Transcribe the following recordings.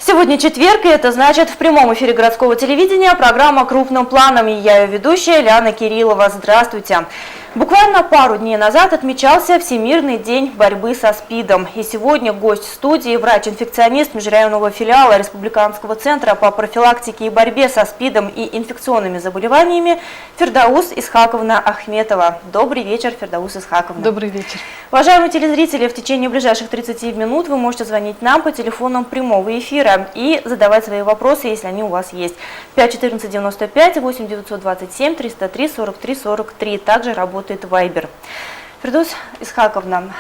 Сегодня четверг, и это значит в прямом эфире городского телевидения программа «Крупным планом». И я ее ведущая Лиана Кириллова. Здравствуйте. Буквально пару дней назад отмечался Всемирный день борьбы со СПИДом. И сегодня гость студии, врач-инфекционист межрайонного филиала Республиканского центра по профилактике и борьбе со СПИДом и инфекционными заболеваниями Фирдаус Исхаковна Ахметова. Добрый вечер, Фирдаус Исхаковна. Добрый вечер. Уважаемые телезрители, в течение ближайших 30 минут вы можете звонить нам по телефонам прямого эфира и задавать свои вопросы, если они у вас есть. 51495, 8927, 303, 43, 43. Также работает Вайбер. Фирдаус Исхаковна,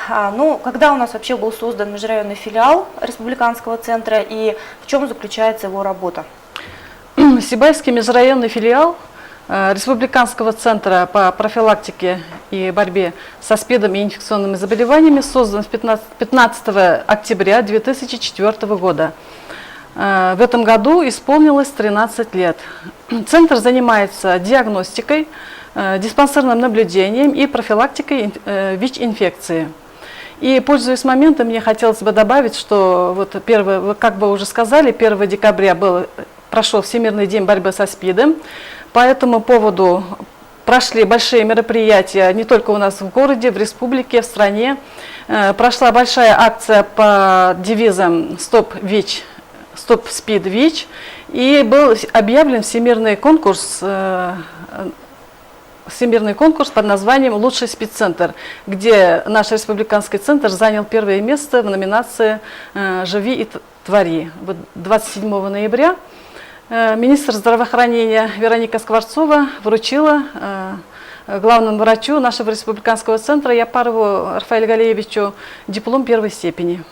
когда у нас вообще был создан межрайонный филиал Республиканского центра и в чем заключается его работа? Сибайский межрайонный филиал Республиканского центра по профилактике и борьбе со СПИДом и инфекционными заболеваниями создан 15 октября 2004 года. В этом году исполнилось 13 лет. Центр занимается диагностикой, диспансерным наблюдением и профилактикой ВИЧ-инфекции. И, пользуясь моментом, мне хотелось бы добавить, что как вы уже сказали, 1 декабря прошел Всемирный день борьбы со СПИДом. По этому поводу прошли большие мероприятия не только у нас в городе, в республике, в стране. Прошла большая акция по девизам «Стоп ВИЧ», «Стоп СПИД ВИЧ», и был объявлен всемирный конкурс под названием «Лучший СПИД-центр», где наш республиканский центр занял первое место в номинации «Живи и твори». 27 ноября министр здравоохранения Вероника Скворцова вручила главному врачу нашего республиканского центра Япарову Рафаэлю Галеевичу диплом первой степени.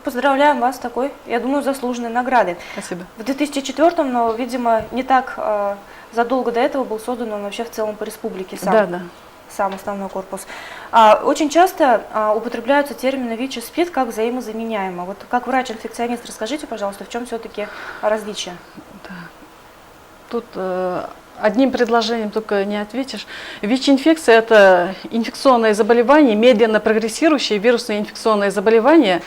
Поздравляем вас с такой, я думаю, заслуженной наградой. Спасибо. В 2004-м, но, видимо, не так задолго до этого был создан он вообще в целом по республике сам основной корпус. Очень часто употребляются термины ВИЧ и СПИД как взаимозаменяемо. Вот как врач-инфекционист, расскажите, пожалуйста, в чем все-таки различие? Да. Тут одним предложением только не ответишь. ВИЧ-инфекция – это инфекционное заболевание, медленно прогрессирующее вирусное инфекционное заболевание,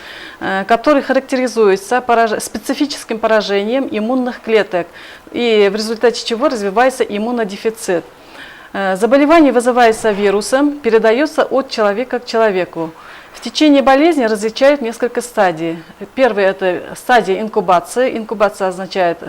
которое характеризуется специфическим поражением иммунных клеток, и в результате чего развивается иммунодефицит. Заболевание вызывается вирусом, передается от человека к человеку. В течение болезни различают несколько стадий. Первая – это стадия инкубации. Инкубация означает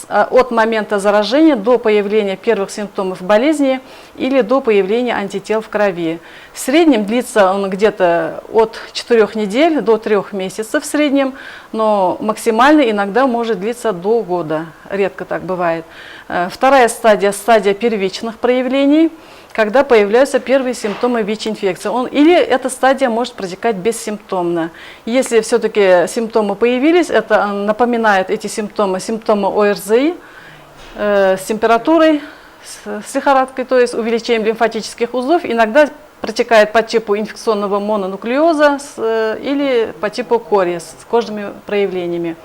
от момента заражения до появления первых симптомов болезни или до появления антител в крови. В среднем длится он где-то от 4 недель до 3 месяцев в среднем, но максимально иногда может длиться до года. Редко так бывает. Вторая стадия – стадия первичных проявлений, когда появляются первые симптомы ВИЧ-инфекции. Или эта стадия может протекать бессимптомно. Если все-таки симптомы появились, это напоминает эти симптомы ОРЗИ с температурой, с лихорадкой, то есть увеличением лимфатических узлов. Иногда протекает по типу инфекционного мононуклеоза или по типу кори с кожными проявлениями.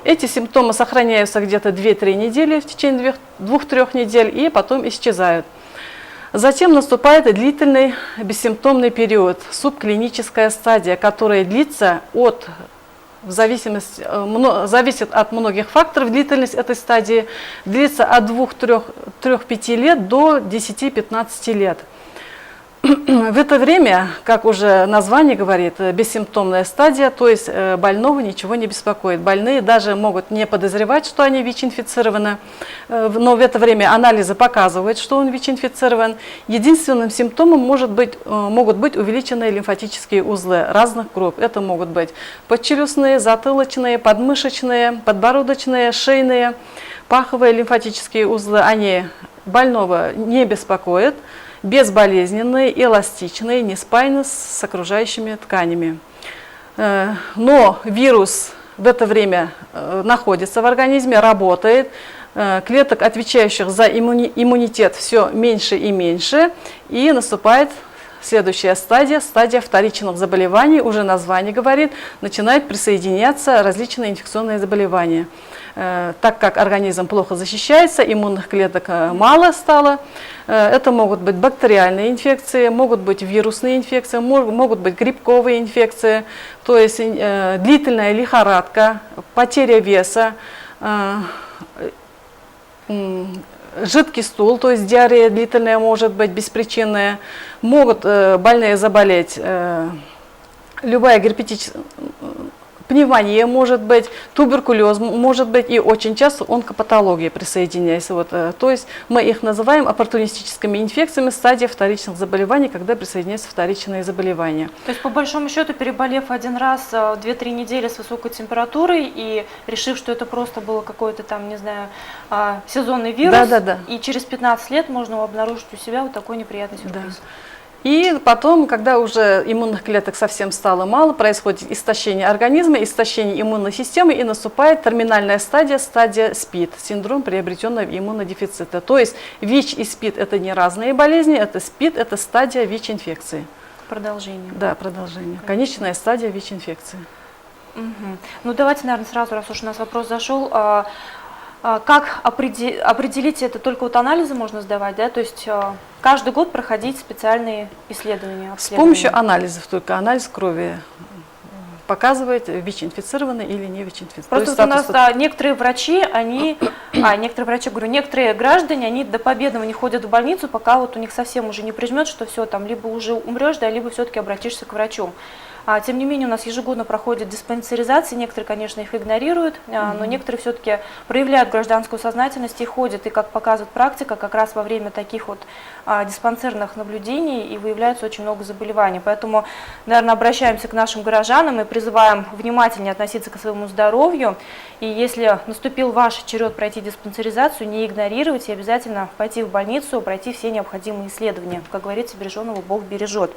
Эти симптомы сохраняются где-то 2-3 недели в течение 2-3 недель и потом исчезают. Затем наступает длительный бессимптомный период, субклиническая стадия, которая длится зависит от многих факторов, длительность этой стадии длится от 2-3-5 лет до 10-15 лет. В это время, как уже название говорит, бессимптомная стадия, то есть больного ничего не беспокоит. Больные даже могут не подозревать, что они ВИЧ-инфицированы, но в это время анализы показывают, что он ВИЧ-инфицирован. Единственным симптомом могут быть увеличенные лимфатические узлы разных групп. Это могут быть подчелюстные, затылочные, подмышечные, подбородочные, шейные, паховые лимфатические узлы. Они больного не беспокоят. Безболезненные, эластичные, не спаяны с окружающими тканями. Но вирус в это время находится в организме, работает. Клеток, отвечающих за иммунитет, все меньше и меньше. И наступает следующая стадия, стадия вторичных заболеваний, уже название говорит, начинают присоединяться различные инфекционные заболевания. Так как организм плохо защищается, иммунных клеток мало стало, это могут быть бактериальные инфекции, могут быть вирусные инфекции, могут быть грибковые инфекции, то есть длительная лихорадка, потеря веса, жидкий стул, то есть диарея длительная может быть, беспричинная, могут больные заболеть, любая герпетическая, пневмония может быть, туберкулез может быть, и очень часто онкопатология присоединяется. Вот, то есть мы их называем оппортунистическими инфекциями, стадия вторичных заболеваний, когда присоединяются вторичные заболевания. То есть, по большому счету, переболев один раз 2-3 недели с высокой температурой и решив, что это просто было какой-то там, не знаю, сезонный вирус, и через 15 лет можно обнаружить у себя вот такой неприятный сюрприз. Да. И потом, когда уже иммунных клеток совсем стало мало, происходит истощение организма, истощение иммунной системы, и наступает терминальная стадия, стадия СПИД, синдром приобретенного иммунодефицита. То есть ВИЧ и СПИД – это не разные болезни, это СПИД – это стадия ВИЧ-инфекции. Продолжение. Да, продолжение. Конечная стадия ВИЧ-инфекции. Угу. Ну давайте, наверное, сразу, раз уж у нас вопрос зашел, как определить это? Только вот анализы можно сдавать, да? То есть каждый год проходить специальные исследования? С помощью анализов, только анализ крови показывает, ВИЧ-инфицированы или не ВИЧ-инфицированы. Просто вот у нас некоторые врачи, некоторые граждане, они до победного не ходят в больницу, пока вот у них совсем уже не прижмет, что все, там либо уже умрешь, да, либо все-таки обратишься к врачу. Тем не менее, у нас ежегодно проходит диспансеризация, некоторые, конечно, их игнорируют, но некоторые все-таки проявляют гражданскую сознательность и ходят, и, как показывает практика, как раз во время таких вот диспансерных наблюдений и выявляется очень много заболеваний. Поэтому, наверное, обращаемся к нашим горожанам и призываем внимательнее относиться к своему здоровью. И если наступил ваш черед пройти диспансеризацию, не игнорировать и обязательно пойти в больницу, пройти все необходимые исследования. Как говорится, береженого Бог бережет.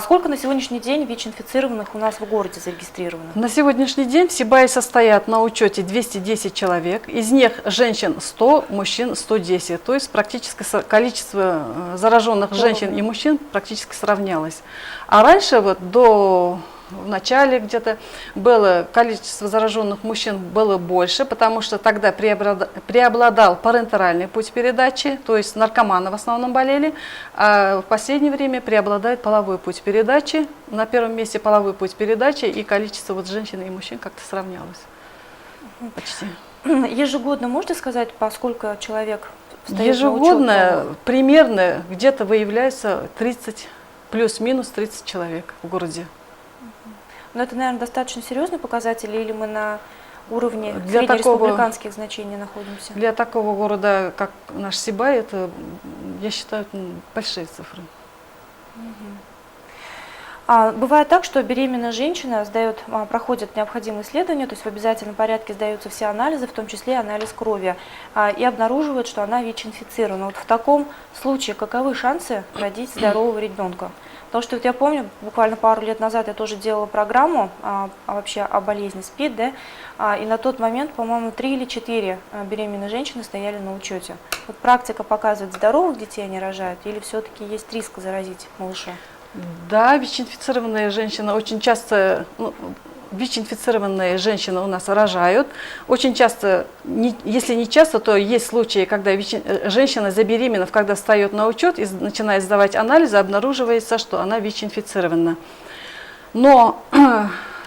Сколько на сегодняшний день ВИЧ-инфицированных у нас в городе зарегистрировано? На сегодняшний день в Сибае состоят на учете 210 человек, из них женщин 100, мужчин 110. То есть практически количество зараженных женщин и мужчин практически сравнялось. А раньше, вот в начале где-то, было количество зараженных мужчин было больше, потому что тогда преобладал парентеральный путь передачи, то есть наркоманы в основном болели, а в последнее время преобладает половой путь передачи. На первом месте половой путь передачи, и количество вот женщин и мужчин как-то сравнялось почти. Ежегодно можете сказать, поскольку человек встает ежегодно на учет? Примерно где-то выявляется 30, плюс-минус 30 человек в городе. Но это, наверное, достаточно серьезный показатель, или мы на уровне среднереспубликанских значений находимся? Для такого города, как наш Сибай, это, я считаю, большие цифры. Бывает так, что беременная женщина проходит необходимые исследования, то есть в обязательном порядке сдаются все анализы, в том числе анализ крови, и обнаруживают, что она ВИЧ-инфицирована. Вот в таком случае каковы шансы родить здорового ребенка? Потому что вот я помню, буквально пару лет назад я тоже делала программу вообще о болезни СПИД, да, и на тот момент, по-моему, 3 или 4 беременные женщины стояли на учете. Вот практика показывает, здоровых детей они рожают, или все-таки есть риск заразить малыша? Да, ВИЧ-инфицированные женщины очень часто, ВИЧ-инфицированные женщины у нас рожают. Очень часто, если не часто, то есть случаи, когда женщина забеременев, когда встает на учет и начинает сдавать анализы, обнаруживается, что она ВИЧ-инфицирована. Но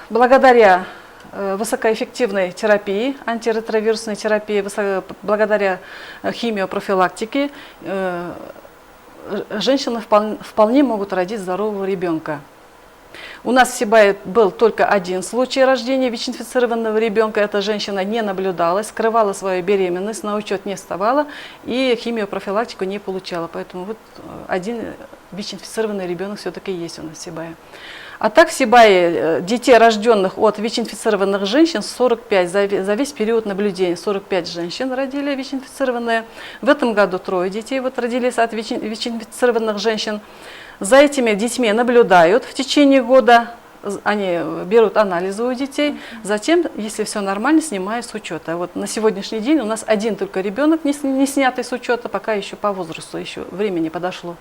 благодаря высокоэффективной терапии, антиретровирусной терапии, благодаря химиопрофилактике, женщины вполне могут родить здорового ребенка. У нас в Сибае был только один случай рождения ВИЧ-инфицированного ребенка. Эта женщина не наблюдалась, скрывала свою беременность, на учет не вставала и химиопрофилактику не получала. Поэтому вот один ВИЧ-инфицированный ребенок все-таки есть у нас в Сибае. А так в Сибае детей, рожденных от ВИЧ-инфицированных женщин, 45 за весь период наблюдения. 45 женщин родили ВИЧ-инфицированные. В этом году 3 детей родились от ВИЧ-инфицированных женщин. За этими детьми наблюдают в течение года, они берут анализы у детей, затем, если все нормально, снимают с учета. Вот на сегодняшний день у нас один только ребенок не снятый с учета, пока еще по возрасту, еще время не подошло.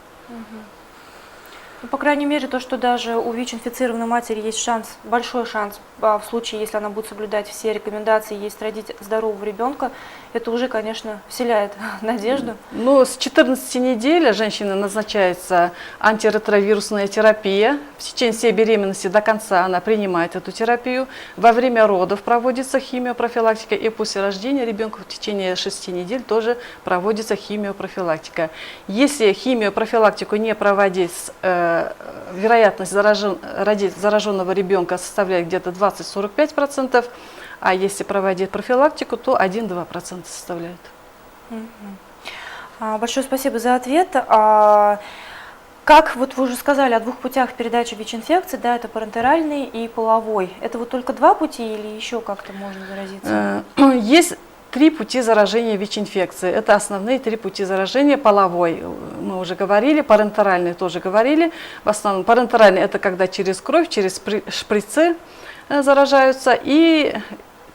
Ну, по крайней мере, то, что даже у ВИЧ-инфицированной матери есть шанс, большой шанс, в случае, если она будет соблюдать все рекомендации, есть родить здорового ребенка, это уже, конечно, вселяет надежду. Ну, с 14 недель женщине назначается антиретровирусная терапия. В течение всей беременности до конца она принимает эту терапию. Во время родов проводится химиопрофилактика, и после рождения ребенка в течение 6 недель тоже проводится химиопрофилактика. Если химиопрофилактику не проводить, вероятность родить зараженного ребенка составляет где-то 20-45%, а если проводить профилактику, то 1-2% составляет. Большое спасибо за ответ. Как вот вы уже сказали о двух путях передачи ВИЧ-инфекции, да, это парентеральный и половой. Это вот только два пути или еще как-то можно заразиться? Есть 3 пути заражения ВИЧ-инфекции. Это основные 3 пути заражения. Половой мы уже говорили, парентеральный тоже говорили. В основном парентеральный это когда через кровь, через шприцы заражаются. И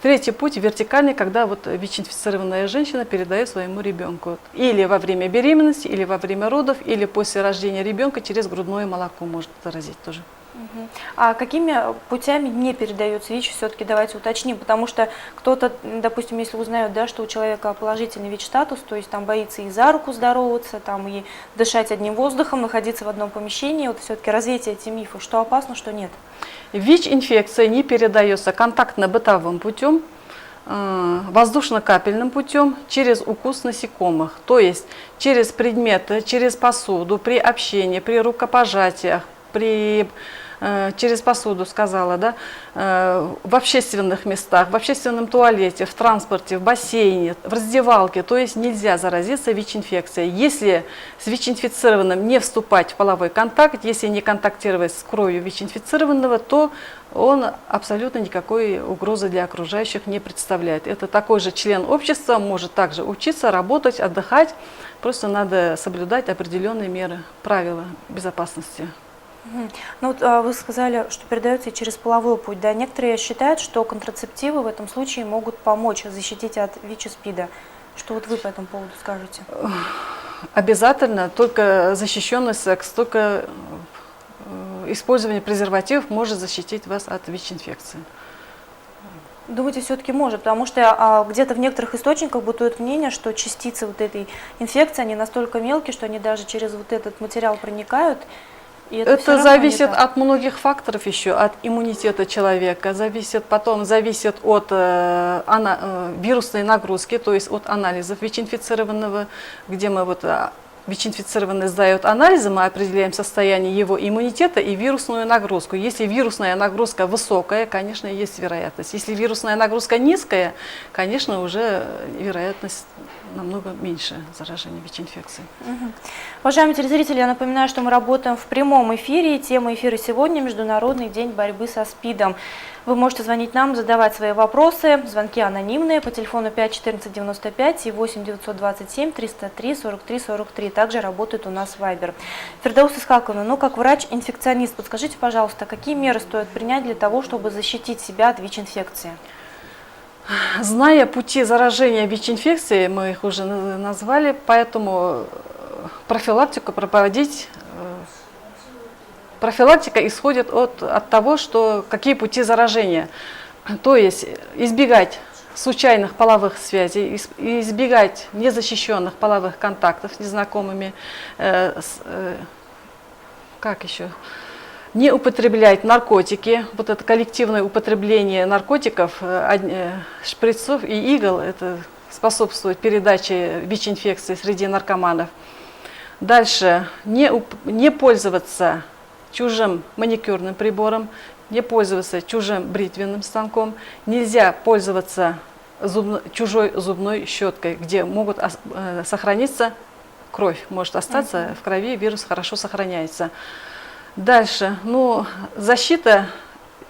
3-й путь вертикальный, когда вот ВИЧ-инфицированная женщина передает своему ребенку. Или во время беременности, или во время родов, или после рождения ребенка через грудное молоко может заразить тоже. А какими путями не передается ВИЧ, все-таки давайте уточним, потому что кто-то, допустим, если узнает, да, что у человека положительный ВИЧ-статус, то есть там боится и за руку здороваться, там и дышать одним воздухом, находиться в одном помещении, вот все-таки развейте эти мифы, что опасно, что нет. ВИЧ-инфекция не передается контактно-бытовым путем, воздушно-капельным путем, через укус насекомых, то есть через предметы, через посуду, при общении, при рукопожатиях, через посуду сказала, да, в общественных местах, в общественном туалете, в транспорте, в бассейне, в раздевалке, то есть нельзя заразиться ВИЧ-инфекцией. Если с ВИЧ-инфицированным не вступать в половой контакт, если не контактировать с кровью ВИЧ-инфицированного, то он абсолютно никакой угрозы для окружающих не представляет. Это такой же член общества, может также учиться, работать, отдыхать, просто надо соблюдать определенные меры, правила безопасности. Ну, вот, вы сказали, что передается и через половой путь. Да? Некоторые считают, что контрацептивы в этом случае могут помочь защитить от ВИЧ и СПИДа. Что вот вы по этому поводу скажете? Обязательно, только защищенный секс, только использование презервативов может защитить вас от ВИЧ-инфекции. Думаете, все-таки может, потому что где-то в некоторых источниках бытует мнение, что частицы вот этой инфекции, они настолько мелкие, что они даже через вот этот материал проникают. Это зависит от многих факторов еще, от иммунитета человека, зависит от вирусной нагрузки, то есть от анализов ВИЧ-инфицированного, где мы ВИЧ-инфицированный сдает анализы, мы определяем состояние его иммунитета и вирусную нагрузку. Если вирусная нагрузка высокая, конечно, есть вероятность. Если вирусная нагрузка низкая, конечно, уже вероятность намного меньше заражения ВИЧ-инфекцией. Уважаемые телезрители, я напоминаю, что мы работаем в прямом эфире. Тема эфира сегодня – Международный день борьбы со СПИДом. Вы можете звонить нам, задавать свои вопросы. Звонки анонимные по телефону 5 14 95 и 8 927 303 43 43. Также работает у нас Viber. Фирдаус Исхаковна, ну как врач-инфекционист, подскажите, пожалуйста, какие меры стоит принять для того, чтобы защитить себя от ВИЧ-инфекции? Зная пути заражения ВИЧ-инфекцией, мы их уже назвали, поэтому профилактику проводить. Профилактика исходит от того, что какие пути заражения. То есть избегать случайных половых связей, избегать незащищенных половых контактов с незнакомыми, не употреблять наркотики. Вот это коллективное употребление наркотиков, шприцов и игл, это способствует передаче ВИЧ-инфекции среди наркоманов. Дальше, не пользоваться чужим маникюрным прибором, не пользоваться чужим бритвенным станком, нельзя пользоваться чужой зубной щеткой, где могут сохраниться кровь, может остаться в крови, вирус хорошо сохраняется. Дальше, защита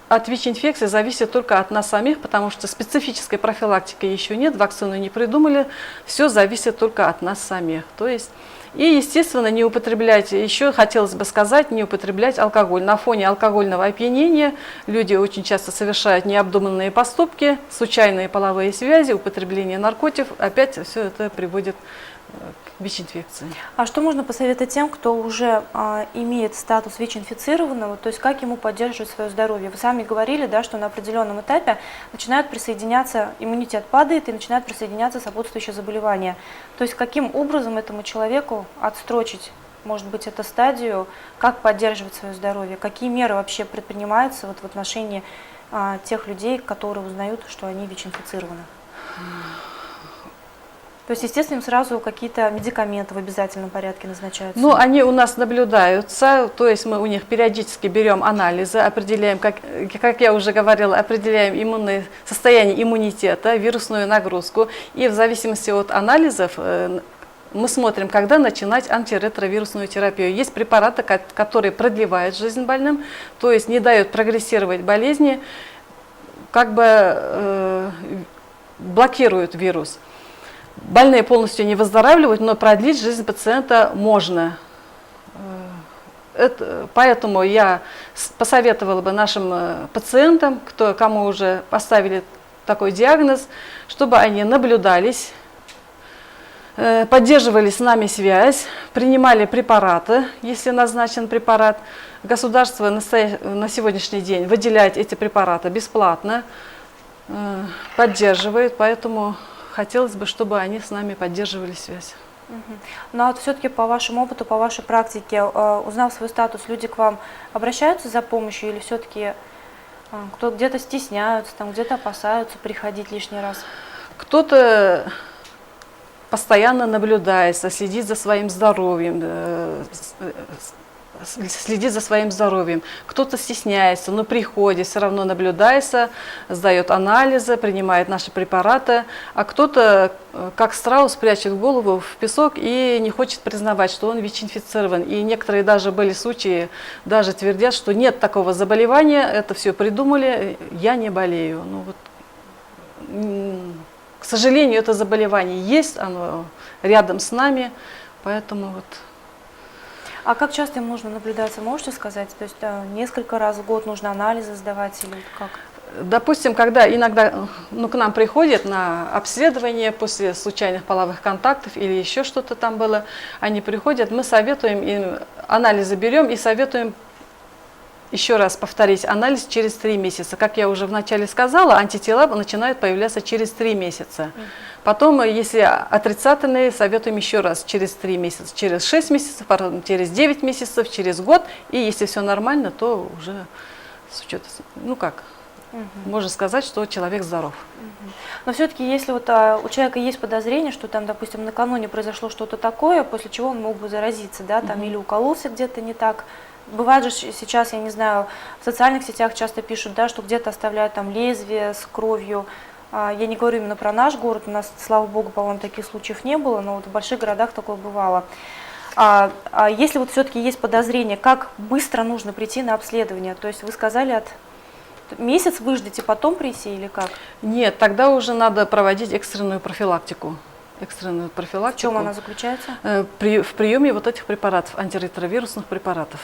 от ВИЧ-инфекции зависит только от нас самих, потому что специфической профилактики еще нет, вакцину не придумали, все зависит только от нас самих. То есть, и, естественно, не употреблять, еще хотелось бы сказать, не употреблять алкоголь. На фоне алкогольного опьянения люди очень часто совершают необдуманные поступки, случайные половые связи, употребление наркотиков, опять все это приводит ВИЧ-инфекции. А что можно посоветовать тем, кто уже имеет статус ВИЧ-инфицированного, то есть как ему поддерживать свое здоровье? Вы сами говорили, да, что на определенном этапе начинают присоединяться, иммунитет падает и начинают присоединяться сопутствующие заболевания. То есть каким образом этому человеку отстрочить, может быть, эту стадию, как поддерживать свое здоровье? Какие меры вообще предпринимаются вот в отношении тех людей, которые узнают, что они ВИЧ-инфицированы? То есть, естественно, им сразу какие-то медикаменты в обязательном порядке назначаются? Ну, они у нас наблюдаются, то есть мы у них периодически берем анализы, определяем, как я уже говорила, определяем состояние иммунитета, вирусную нагрузку, и в зависимости от анализов мы смотрим, когда начинать антиретровирусную терапию. Есть препараты, которые продлевают жизнь больным, то есть не дают прогрессировать болезни, как бы блокируют вирус. Больные полностью не выздоравливают, но продлить жизнь пациента можно. Поэтому я посоветовала бы нашим пациентам, кому уже поставили такой диагноз, чтобы они наблюдались, поддерживали с нами связь, принимали препараты, если назначен препарат. Государство на сегодняшний день выделяет эти препараты бесплатно, поддерживает, поэтому хотелось бы, чтобы они с нами поддерживали связь. Но вот все-таки по вашему опыту, по вашей практике, узнав свой статус, люди к вам обращаются за помощью или все-таки кто где-то стесняются, где-то опасаются приходить лишний раз? Кто-то постоянно наблюдается, следит за своим здоровьем, Кто-то стесняется, но приходит, все равно наблюдается, сдает анализы, принимает наши препараты, а кто-то, как страус, прячет голову в песок и не хочет признавать, что он ВИЧ-инфицирован. И некоторые даже были случаи, даже твердят, что нет такого заболевания, это все придумали, я не болею. Ну, вот, к сожалению, это заболевание есть, оно рядом с нами, поэтому вот. А как часто им нужно наблюдаться, можете сказать? То есть несколько раз в год нужно анализы сдавать или как? Допустим, когда иногда к нам приходят на обследование после случайных половых контактов или еще что-то там было, они приходят, мы советуем им, анализы берем и советуем еще раз повторить анализ через 3 месяца. Как я уже вначале сказала, антитела начинают появляться через 3 месяца. Потом, если отрицательные, советуем еще раз через 3 месяца, через 6 месяцев, потом через 9 месяцев, через год. И если все нормально, то уже можно сказать, что человек здоров. Но все-таки, если вот у человека есть подозрение, что там, допустим, накануне произошло что-то такое, после чего он мог бы заразиться, да, там или укололся где-то не так. Бывает же сейчас, я не знаю, в социальных сетях часто пишут, да, что где-то оставляют там лезвие с кровью. Я не говорю именно про наш город, у нас, слава богу, по-моему, таких случаев не было, но вот в больших городах такое бывало. Если вот все-таки есть подозрение, как быстро нужно прийти на обследование? То есть вы сказали, месяц выждите, потом прийти или как? Нет, тогда уже надо проводить экстренную профилактику. В чем она заключается? В приеме вот этих препаратов, антиретровирусных препаратов.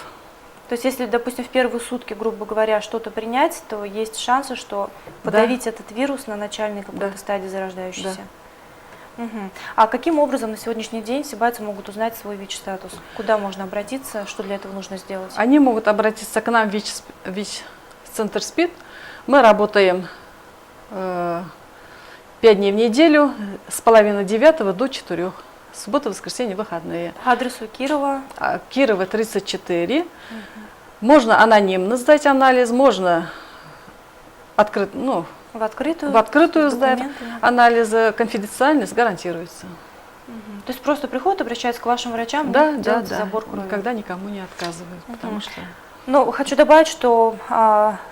То есть, если, допустим, в первые сутки, грубо говоря, что-то принять, то есть шансы, что подавить этот вирус на начальной какой-то стадии зарождающейся. Да. А каким образом на сегодняшний день сибайцы могут узнать свой ВИЧ-статус? Куда можно обратиться? Что для этого нужно сделать? Они могут обратиться к нам в ВИЧ-центр СПИД. Мы работаем 5 дней в неделю с 8:30 до 4. Суббота, воскресенье, выходные. Адрес у Кирова? Кирова, 34. Можно анонимно сдать анализ, можно в открытую сдать анализы. Конфиденциальность гарантируется. То есть просто приходят, обращаются к вашим врачам, делают забор крови? Никогда никому не отказывают, потому что... Ну, хочу добавить, что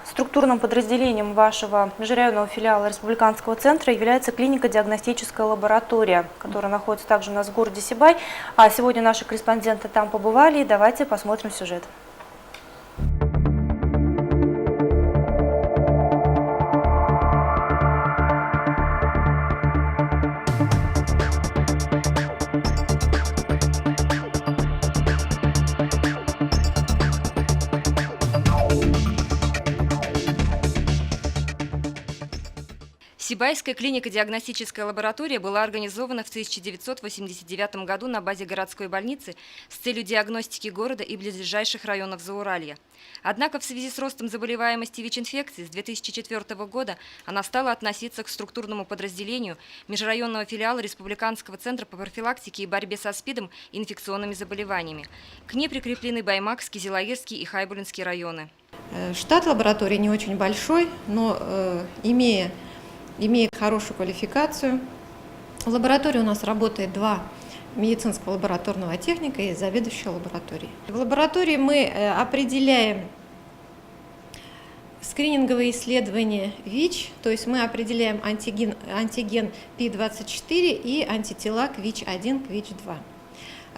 структурным подразделением вашего межрайонного филиала Республиканского центра является клинико-диагностическая лаборатория, которая находится также у нас в городе Сибай. А сегодня наши корреспонденты там побывали, и давайте посмотрим сюжет. Тибайская клинико-диагностическая лаборатория была организована в 1989 году на базе городской больницы с целью диагностики города и близлежащих районов Зауралья. Однако в связи с ростом заболеваемости ВИЧ-инфекции с 2004 года она стала относиться к структурному подразделению межрайонного филиала Республиканского центра по профилактике и борьбе со СПИДом и инфекционными заболеваниями. К ней прикреплены Баймакский, Зилаирский и Хайбулинский районы. Штат лаборатории не очень большой, но имеет хорошую квалификацию. В лаборатории у нас работает 2 медицинского лабораторного техника и заведующая лабораторией. В лаборатории мы определяем скрининговые исследования ВИЧ, то есть мы определяем антиген P24 и антитела к ВИЧ-1, к ВИЧ-2.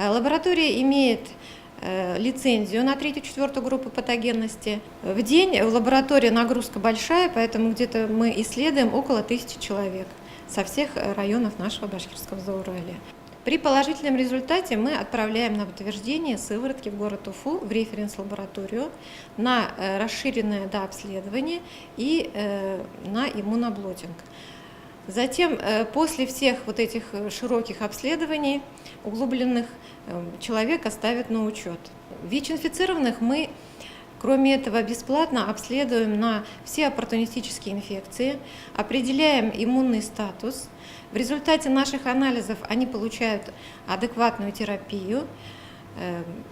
Лаборатория имеет лицензию на 3-4 группу патогенности. В день в лаборатории нагрузка большая, поэтому где-то мы исследуем около 1000 человек со всех районов нашего Башкирского Зауралья. При положительном результате мы отправляем на подтверждение сыворотки в город Уфу, в референс-лабораторию, на расширенное дообследование и на иммуноблотинг. Затем, после всех вот этих широких обследований, углубленных, человека ставят на учет. ВИЧ-инфицированных мы, кроме этого, бесплатно обследуем на все оппортунистические инфекции, определяем иммунный статус. В результате наших анализов они получают адекватную терапию.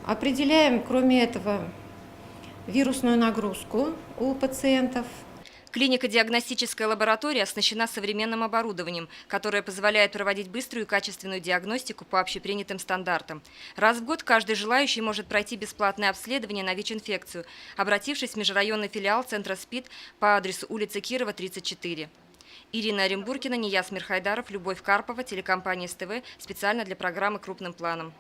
Определяем, кроме этого, вирусную нагрузку у пациентов. Клинико-диагностическая лаборатория оснащена современным оборудованием, которое позволяет проводить быструю и качественную диагностику по общепринятым стандартам. Раз в год каждый желающий может пройти бесплатное обследование на ВИЧ-инфекцию, обратившись в межрайонный филиал Центра СПИД по адресу улица Кирова, 34. Ирина Оренбургина, Нияз Мирхайдаров, Любовь Карпова, телекомпания СТВ, специально для программы «Крупным планом».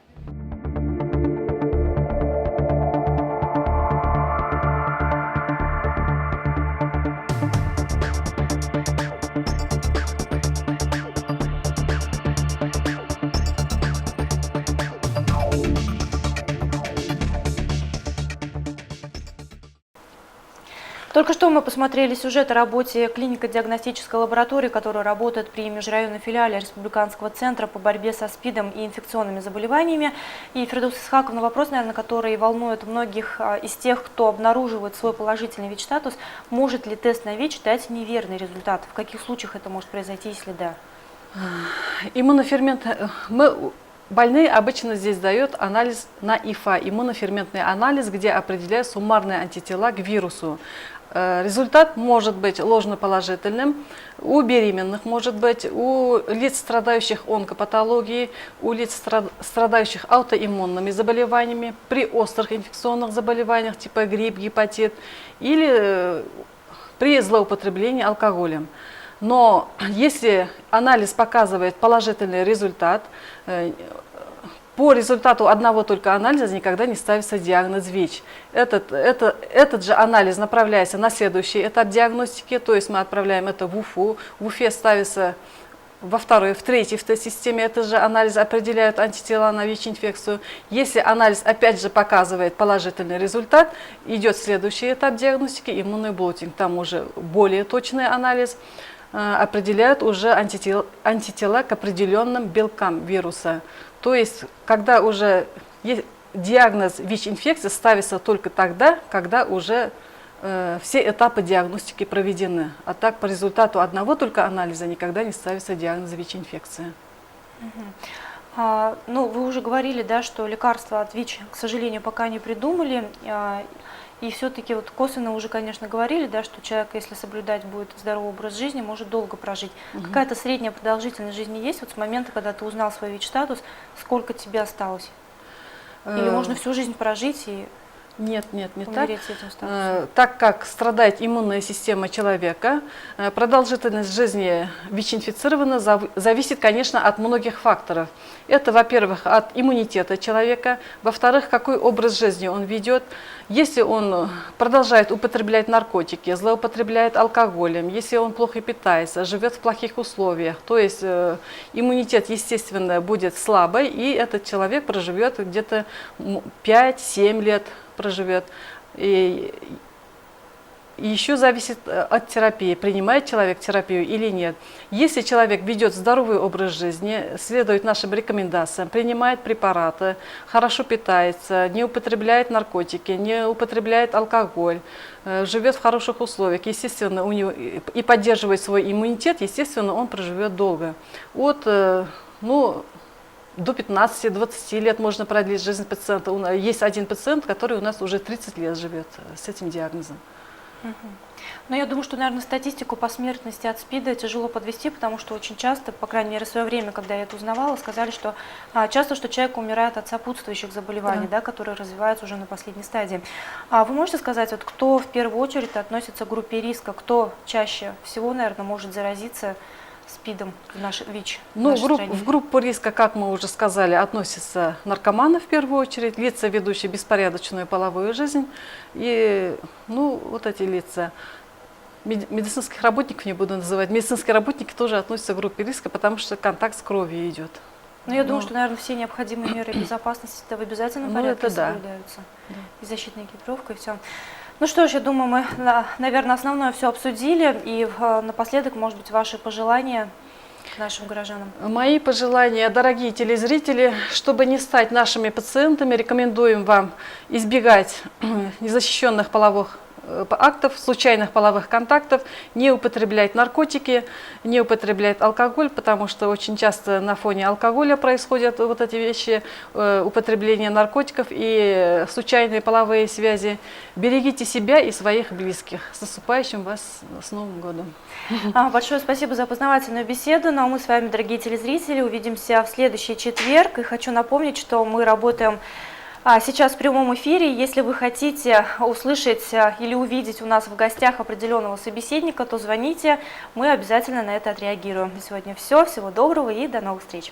Только что мы посмотрели сюжет о работе клинико-диагностической лаборатории, которая работает при межрайонном филиале Республиканского центра по борьбе со СПИДом и инфекционными заболеваниями. И, Фирдус Исхаковна, вопрос, наверное, который волнует многих из тех, кто обнаруживает свой положительный ВИЧ-статус. Может ли тест на ВИЧ дать неверный результат? В каких случаях это может произойти, если да? Иммуноферменты. Больные обычно здесь дают анализ на ИФА, иммуноферментный анализ, где определяют суммарные антитела к вирусу. Результат может быть ложноположительным, у беременных может быть, у лиц, страдающих онкопатологией, у лиц, страдающих аутоиммунными заболеваниями, при острых инфекционных заболеваниях типа грипп, гепатит или при злоупотреблении алкоголем. Но если анализ показывает положительный результат, по результату одного только анализа никогда не ставится диагноз ВИЧ. Этот же анализ направляется на следующий этап диагностики, то есть мы отправляем это в Уфу. В Уфе ставится во второй, в третьей в тест-системе этот же анализ определяют антитела на ВИЧ-инфекцию. Если анализ опять же показывает положительный результат, идет следующий этап диагностики, иммунный блотинг. Там уже более точный анализ. Определяют уже антитела к определенным белкам вируса. То есть, когда уже диагноз ВИЧ-инфекции ставится только тогда, когда уже все этапы диагностики проведены. А так, по результату одного только анализа никогда не ставится диагноз ВИЧ-инфекции. Ну, вы уже говорили, да, что лекарства от ВИЧ, к сожалению, пока не придумали. И все-таки вот косвенно уже, конечно, говорили, да, что человек, если соблюдать будет здоровый образ жизни, может долго прожить. Какая-то средняя продолжительность жизни есть вот с момента, когда ты узнал свой ВИЧ-статус, сколько тебе осталось? Или можно всю жизнь прожить и Нет, не умереть с этим статусом? Так как страдает иммунная система человека, продолжительность жизни ВИЧ-инфицированного зависит, конечно, от многих факторов. Это, во-первых, от иммунитета человека, во-вторых, какой образ жизни он ведет. Если он продолжает употреблять наркотики, злоупотребляет алкоголем, если он плохо питается, живет в плохих условиях, то есть иммунитет, естественно, будет слабый, и этот человек проживет где-то 5-7 лет. Проживет. И еще зависит от терапии, принимает человек терапию или нет. Если человек ведет здоровый образ жизни, следует нашим рекомендациям, принимает препараты, хорошо питается, не употребляет наркотики, не употребляет алкоголь, живет в хороших условиях, естественно, у него и поддерживает свой иммунитет, естественно, он проживет долго. До 15-20 лет можно продлить жизнь пациента. Есть один пациент, который у нас уже 30 лет живет с этим диагнозом. Но я думаю, что, наверное, статистику по смертности от СПИДа тяжело подвести, потому что очень часто, по крайней мере, в свое время, когда я это узнавала, сказали, что часто, что человек умирает от сопутствующих заболеваний, да, которые развиваются уже на последней стадии. Вы можете сказать, вот, кто в первую очередь относится к группе риска, кто чаще всего, наверное, может заразиться СПИДом в нашей ВИЧ? В группу риска, как мы уже сказали, относятся наркоманы в первую очередь, лица, ведущие беспорядочную половую жизнь, и вот эти лица. Медицинских работников не буду называть. Медицинские работники тоже относятся к группе риска, потому что контакт с кровью идет. Я думаю, что, наверное, все необходимые меры безопасности в обязательном порядке соблюдаются. Да. И защитная экипировка, и все. Ну что ж, я думаю, мы, наверное, основное все обсудили. И напоследок, может быть, ваши пожелания к нашим горожанам. Мои пожелания, дорогие телезрители, чтобы не стать нашими пациентами, рекомендуем вам избегать незащищенных половых актов, случайных половых контактов, не употреблять наркотики, не употреблять алкоголь, потому что очень часто на фоне алкоголя происходят вот эти вещи, употребление наркотиков и случайные половые связи. Берегите себя и своих близких. С наступающим вас с Новым годом! Большое спасибо за познавательную беседу. Ну а мы с вами, дорогие телезрители, увидимся в следующий четверг. И хочу напомнить, что мы работаем сейчас в прямом эфире. Если вы хотите услышать или увидеть у нас в гостях определенного собеседника, то звоните, мы обязательно на это отреагируем. На сегодня все. Всего доброго и до новых встреч.